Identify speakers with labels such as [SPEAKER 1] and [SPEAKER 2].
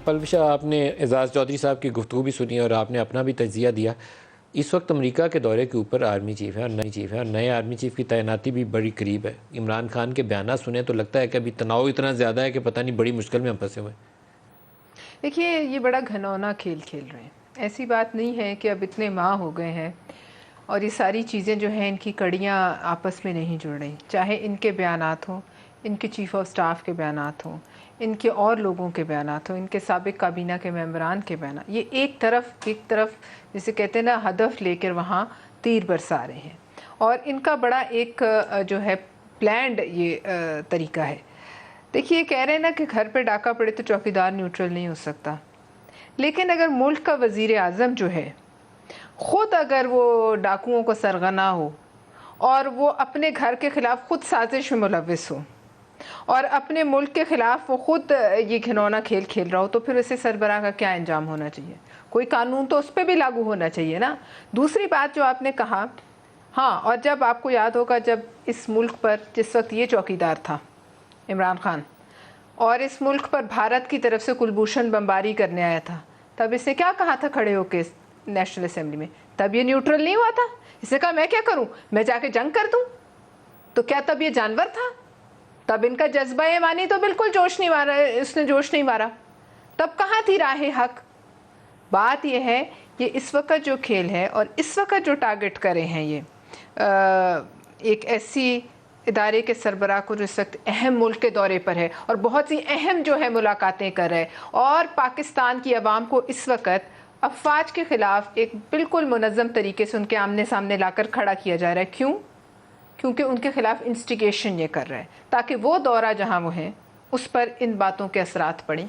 [SPEAKER 1] پلوش شاہ، آپ نے اعزاز چودھری صاحب کی گفتگو بھی سنی اور آپ نے اپنا بھی تجزیہ دیا. اس وقت امریکہ کے دورے کے اوپر آرمی چیف ہے اور نئے آرمی چیف کی تعیناتی بھی بڑی قریب ہے. عمران خان کے بیانات سنے تو لگتا ہے کہ ابھی تناؤ اتنا زیادہ ہے کہ پتہ نہیں بڑی مشکل میں ہم پھنسے ہوئے ہیں.
[SPEAKER 2] دیکھیے یہ بڑا گھنونا کھیل کھیل رہے ہیں. ایسی بات نہیں ہے کہ اب اتنے ماہ ہو گئے ہیں اور یہ ساری چیزیں جو ہیں ان کی کڑیاں آپس میں نہیں جڑ رہی. چاہے ان کے بیانات ہوں، ان کے چیف آف سٹاف کے بیانات ہوں، ان کے اور لوگوں کے بیانات ہوں، ان کے سابق کابینہ کے ممبران کے بیانات، یہ ایک طرف جسے کہتے ہیں نا ہدف لے کر وہاں تیر برسا رہے ہیں. اور ان کا بڑا ایک جو ہے پلانڈ یہ طریقہ ہے. دیکھیے کہہ رہے ہیں نا کہ گھر پہ ڈاکہ پڑے تو چوکیدار نیوٹرل نہیں ہو سکتا. لیکن اگر ملک کا وزیر اعظم جو ہے خود اگر وہ ڈاکوؤں کو سرغنہ ہو اور وہ اپنے گھر کے خلاف خود سازش میں ملوث ہو اور اپنے ملک کے خلاف وہ خود یہ گھنونا کھیل کھیل رہا ہو، تو پھر اسے سربراہ کا کیا انجام ہونا چاہیے؟ کوئی قانون تو اس پہ بھی لاگو ہونا چاہیے نا. دوسری بات جو آپ نے کہا، ہاں، اور جب آپ کو یاد ہوگا جب اس ملک پر جس وقت یہ چوکیدار تھا عمران خان، اور اس ملک پر بھارت کی طرف سے کلبھوشن بمباری کرنے آیا تھا، تب اس نے کیا کہا تھا کھڑے ہو کے نیشنل اسمبلی میں؟ تب یہ نیوٹرل نہیں ہوا تھا. اس نے کہا میں کیا کروں، میں جا کے جنگ کر دوں. تو کیا تب یہ جانور تھا؟ تب ان کا جذبہ ایمانی تو بالکل جوش نہیں مارا، اس نے جوش نہیں مارا. تب کہاں تھی راہ حق؟ بات یہ ہے یہ اس وقت جو کھیل ہے اور اس وقت جو ٹارگٹ کرے ہیں یہ ایک ایسی ادارے کے سربراہ کو جو اس وقت اہم ملک کے دورے پر ہے اور بہت سی اہم جو ہے ملاقاتیں کر رہے، اور پاکستان کی عوام کو اس وقت افواج کے خلاف ایک بالکل منظم طریقے سے ان کے آمنے سامنے لا کر کھڑا کیا جا رہا ہے. کیوں؟ کیونکہ ان کے خلاف انسٹیگیشن یہ کر رہا ہے تاکہ وہ دورہ جہاں وہ ہیں اس پر ان باتوں کے اثرات پڑیں.